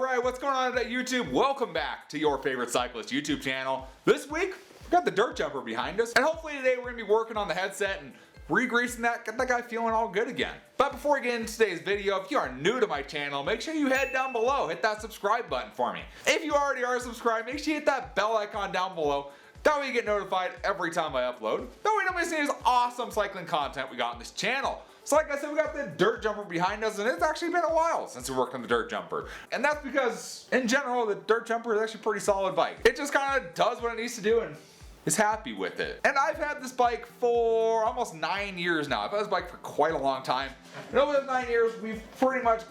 Alright, what's going on today, YouTube? Welcome back to your favorite cyclist YouTube channel. This week, we got the dirt jumper behind us, and hopefully today we're going to be working on the headset and regreasing that, get that guy feeling all good again. But before we get into today's video, if you are new to my channel, make sure you head down below, hit that subscribe button for me. If you already are subscribed, make sure you hit that bell icon down below. That way you get notified every time I upload. That way you don't miss any of this awesome cycling content we got on this channel. So like I said, we got the dirt jumper behind us, and it's actually been a while since we worked on the dirt jumper. And that's because, in general, the dirt jumper is actually a pretty solid bike. It just kind of does what it needs to do and is happy with it. And I've had this bike for almost 9 years now. I've had this bike for quite a long time. And over those 9 years, we've pretty much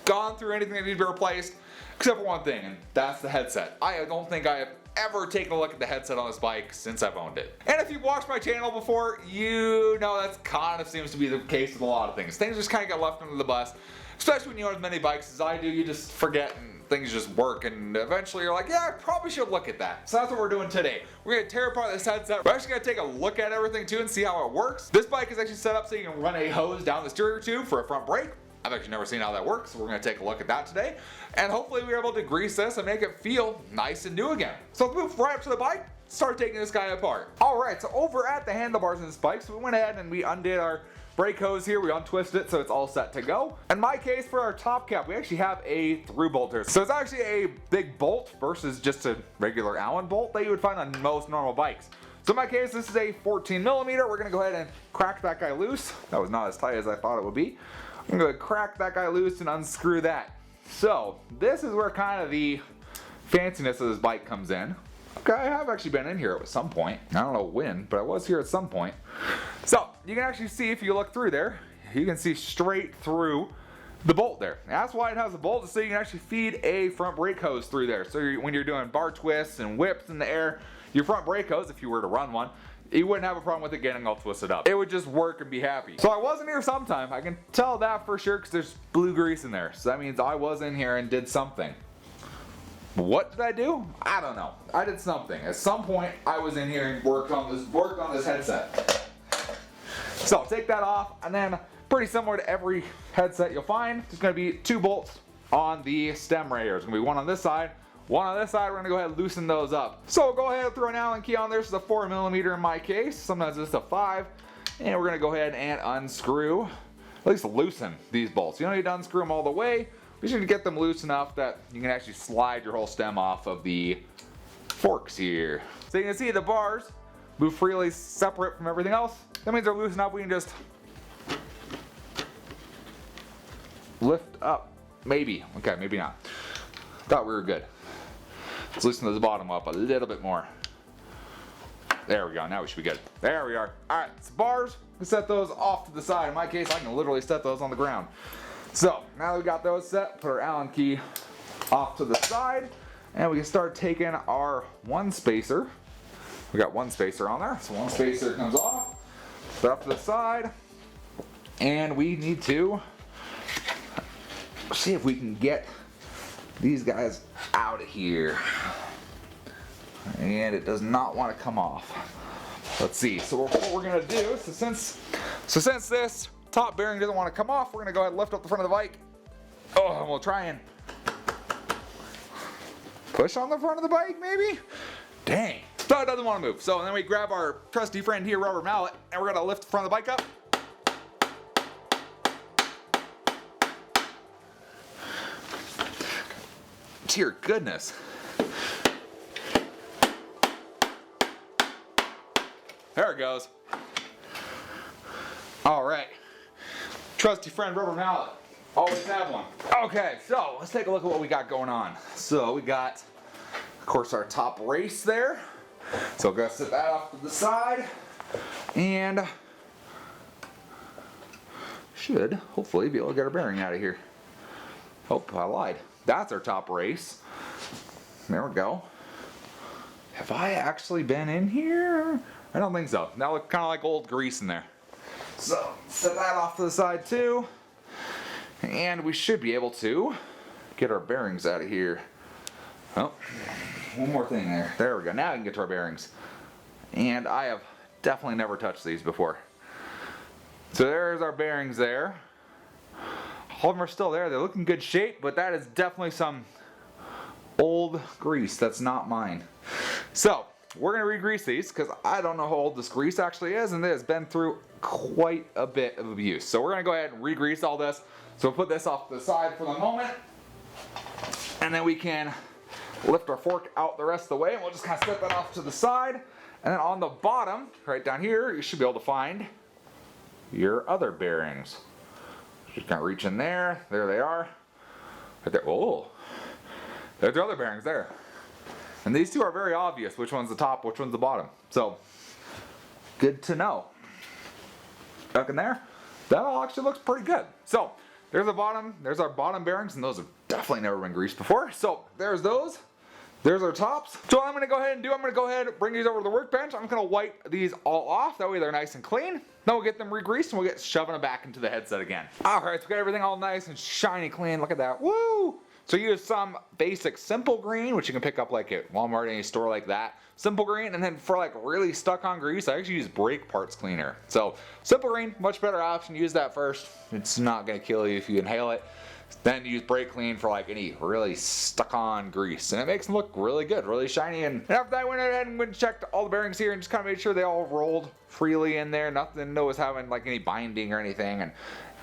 gone through anything that needs to be replaced, except for one thing, and that's the headset. I don't think I have ever taken a look at the headset on this bike since I've owned it. And if you've watched my channel before, you know that kind of seems to be the case with a lot of things. Things just kind of get left under the bus, especially when you own as many bikes as I do. You just forget and things just work, and eventually you're like, yeah, I probably should look at that. So that's what we're doing today. We're going to tear apart this headset. We're actually going to take a look at everything too and see how it works. This bike is actually set up so you can run a hose down the steering tube for a front brake. I've actually never seen how that works, so we're going to take a look at that today. And hopefully we're able to grease this and make it feel nice and new again. So let's move right up to the bike, start taking this guy apart. Alright, so over at the handlebars of this bike, so we went ahead and we undid our brake hose here, we untwisted it so it's all set to go. In my case, for our top cap, we actually have a through bolt here. So it's actually a big bolt versus just a regular Allen bolt that you would find on most normal bikes. So in my case, this is a 14 millimeter. We're going to go ahead and crack that guy loose. That was not as tight as I thought it would be. I'm going to crack that guy loose and unscrew that. So this is where kind of the fanciness of this bike comes in. Okay, I have actually been in here at some point. I don't know when, but I was here at some point. So you can actually see, if you look through there, you can see straight through the bolt there. And that's why it has a bolt, so you can actually feed a front brake hose through there. So when you're doing bar twists and whips in the air, your front brake hose, if you were to run one, you wouldn't have a problem with it getting all twisted up. It would just work and be happy. So I was in here sometime. I can tell that for sure because there's blue grease in there. So that means I was in here and did something. What did I do? I don't know. I did something. At some point, I was in here and worked on this headset. So I'll take that off, and then pretty similar to every headset you'll find, there's going to be 2 bolts on the stem right here. There's going to be one on this side. One on this side, we're going to go ahead and loosen those up. So we'll go ahead and throw an Allen key on there. This is a 4 millimeter in my case. Sometimes it's a 5. And we're going to go ahead and unscrew, at least loosen these bolts. You don't need to unscrew them all the way. We should get them loose enough that you can actually slide your whole stem off of the forks here. So you can see the bars move freely separate from everything else. That means they're loose enough we can just lift up. Maybe. Okay, maybe not. Thought we were good. Let's loosen the bottom up a little bit more. There we go. Now we should be good. There we are. Alright, so bars, we set those off to the side. In my case, I can literally set those on the ground. So, now that we got those set, put our Allen key off to the side, and we can start taking our one spacer. We got one spacer on there, so one spacer comes off, put it up to the side, and we need to see if we can get these guys out of here. And it does not want to come off. Let's see. So what we're gonna do, so since this top bearing doesn't want to come off, we're gonna go ahead and lift up the front of the bike. Oh, and we'll try and push on the front of the bike, maybe? Dang. So it doesn't want to move. So then we grab our trusty friend here, rubber mallet, and we're gonna lift the front of the bike up. Dear goodness. There it goes. Alright. Trusty friend rubber mallet. Always have one. Okay, so let's take a look at what we got going on. So we got, of course, our top race there. So we're going to set that off to the side. And should hopefully be able to get our bearing out of here. Oh, I lied. That's our top race. There we go. Have I actually been in here? I don't think so. That looks kind of like old grease in there. So, set that off to the side too. And we should be able to get our bearings out of here. Oh, one more thing there. There we go. Now we can get to our bearings. And I have definitely never touched these before. So there's our bearings there. All of them are still there. They look in good shape, but that is definitely some old grease. That's not mine. So we're gonna regrease these because I don't know how old this grease actually is, and it has been through quite a bit of abuse. So we're gonna go ahead and regrease all this. So we'll put this off to the side for the moment, and then we can lift our fork out the rest of the way, and we'll just kind of set that off to the side. And then on the bottom, right down here, you should be able to find your other bearings. Just kind of reach in there. There they are. Right there. Oh, there's the other bearings there. And these two are very obvious. Which one's the top? Which one's the bottom? So good to know. Back in there, that all actually looks pretty good. So there's the bottom. There's our bottom bearings, and those have definitely never been greased before. So there's those. There's our tops. So what I'm going to go ahead and do, I'm going to go ahead and bring these over to the workbench. I'm going to wipe these all off. That way they're nice and clean. Then we'll get them regreased and we'll get shoving them back into the headset again. Alright, so we got everything all nice and shiny clean. Look at that. Woo! So use some basic simple green, which you can pick up like at Walmart, any store like that. Simple green, and then for like really stuck on grease, I actually use brake parts cleaner. So simple green, much better option. Use that first. It's not going to kill you if you inhale it. Then use brake clean for like any really stuck on grease, and it makes them look really good, really shiny. And after that, I went ahead and went and checked all the bearings here and just kind of made sure they all rolled freely in there. Nothing was having like any binding or anything, and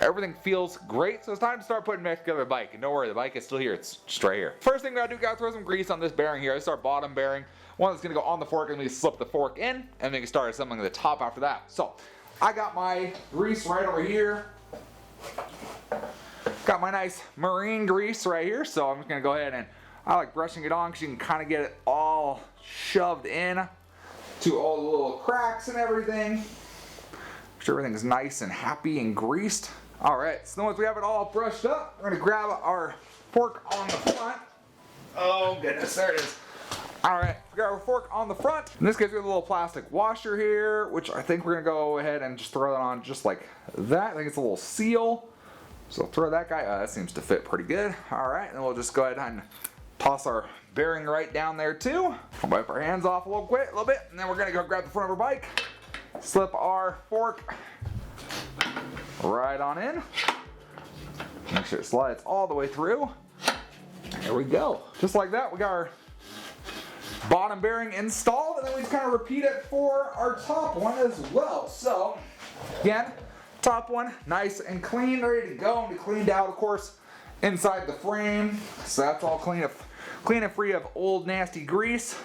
everything feels great. So it's time to start putting back together the bike. And don't worry, the bike is still here. It's just right here. First thing we gotta do, gotta throw some grease on this bearing here. This is our bottom bearing. One that's gonna go on the fork, and we slip the fork in, and we can start assembling the top after that. So I got my grease right over here. Got my nice marine grease right here, so I'm just going to go ahead and I like brushing it on because you can kind of get it all shoved in to all the little cracks and everything. Make sure everything's nice and happy and greased. Alright, so once we have it all brushed up, we're going to grab our fork on the front. Oh goodness, there it is. Alright, we got our fork on the front. In this case, we have a little plastic washer here, which I think we're going to go ahead and just throw that on just like that. I think it's a little seal. So throw that guy, that seems to fit pretty good. Alright, and we'll just go ahead and toss our bearing right down there too. We'll wipe our hands off a little bit, and then we're gonna go grab the front of our bike, slip our fork right on in. Make sure it slides all the way through. There we go. Just like that, we got our bottom bearing installed, and then we just kind of repeat it for our top one as well. So, again, top one, nice and clean, ready to go, and be cleaned out, of course, inside the frame. So that's all clean and free of old nasty grease.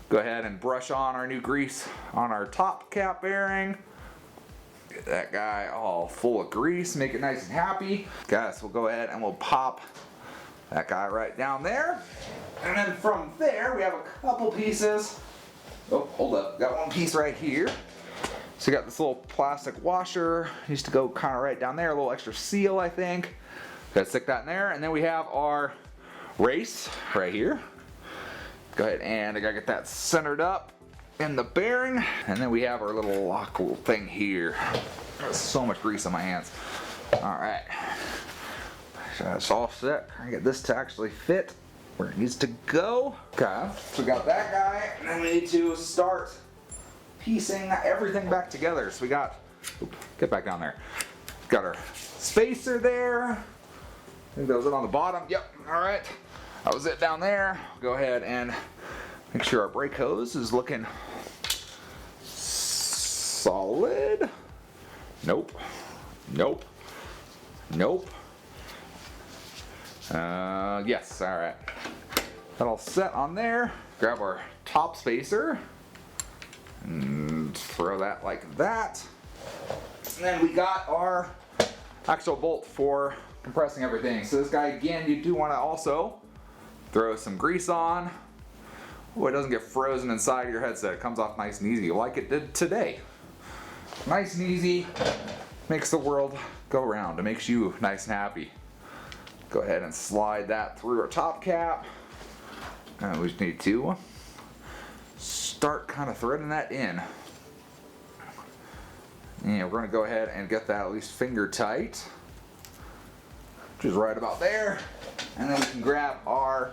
Go ahead and brush on our new grease on our top cap bearing. Get that guy all full of grease, make it nice and happy. Guys, we'll go ahead and we'll pop that guy right down there. And then from there, we have a couple pieces. Oh, hold up, got one piece right here. So you got this little plastic washer, used to go kind of right down there, a little extra seal I think. Gotta stick that in there, and then we have our race right here. Go ahead and I gotta get that centered up in the bearing, and then we have our little lock thing here. There's so much grease on my hands. Alright, so that's all set. I get this to actually fit where it needs to go. Okay, so we got that guy, and then we need to start piecing everything back together. So we got, get back down there. Got our spacer there. I think that was it on the bottom. Yep, alright. That was it down there. Go ahead and make sure our brake hose is looking solid. Nope. Nope. Nope. Yes, alright. That all set on there. Grab our top spacer. And throw that like that. And then we got our actual bolt for compressing everything. So this guy, again, you do want to also throw some grease on. Oh, it doesn't get frozen inside your headset. It comes off nice and easy like it did today. Nice and easy. Makes the world go round. It makes you nice and happy. Go ahead and slide that through our top cap. And we just need to start kind of threading that in. And we're going to go ahead and get that at least finger tight, which is right about there. And then we can grab our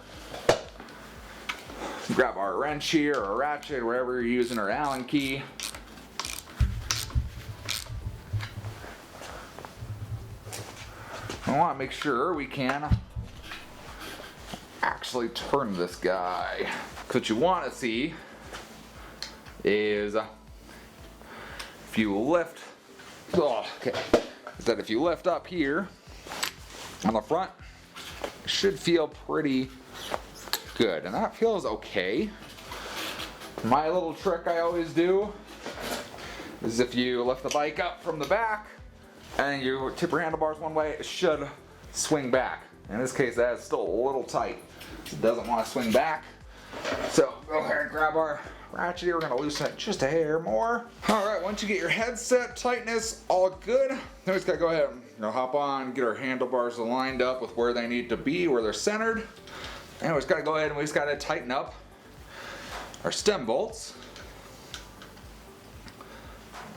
wrench here, or a ratchet, wherever you're using, or Allen key. I want to make sure we can actually turn this guy. What you want to see is if you lift, is that if you lift up here on the front, it should feel pretty good, and that feels okay. My little trick I always do is if you lift the bike up from the back and you tip your handlebars one way, it should swing back. In this case, that is still a little tight. It doesn't want to swing back. So go ahead and grab our ratchet here. We're going to loosen it just a hair more. Alright, once you get your headset tightness all good, then we just got to go ahead and hop on, get our handlebars lined up with where they need to be, where they're centered. And we just got to go ahead and we just got to tighten up our stem bolts.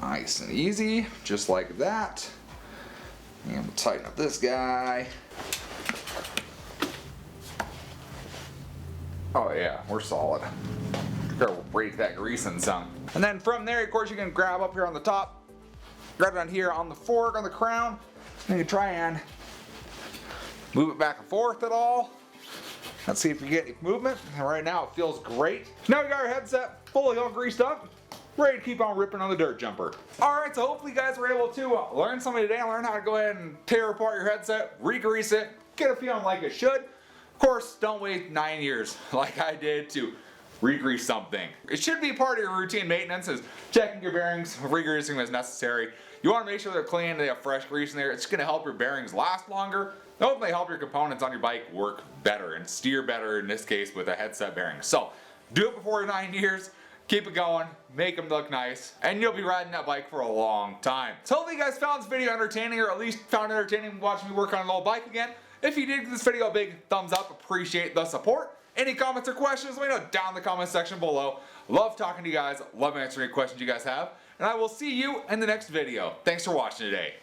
Nice and easy, just like that. And we'll tighten up this guy. Oh yeah, we're solid. Gotta break that grease in some. And then from there, of course, you can grab up here on the top, grab it on here on the fork, on the crown, and you can try and move it back and forth at all. Let's see if you get any movement. And right now it feels great. Now we got our headset fully all greased up, ready to keep on ripping on the dirt jumper. Alright, so hopefully you guys were able to learn something today and learn how to go ahead and tear apart your headset, re-grease it, get it feeling like it should. Of course, don't wait 9 years like I did to re-grease something. It should be part of your routine maintenance, is checking your bearings, re-greasing as necessary. You want to make sure they're clean, they have fresh grease in there. It's going to help your bearings last longer. Hopefully help your components on your bike work better and steer better, in this case with a headset bearing. So do it before 9 years, keep it going, make them look nice, and you'll be riding that bike for a long time. So hopefully you guys found this video entertaining, or at least found it entertaining watching me work on an old bike again. If you did, give this video a big thumbs up, appreciate the support. Any comments or questions, let me know down in the comment section below. Love talking to you guys, love answering any questions you guys have, and I will see you in the next video. Thanks for watching today.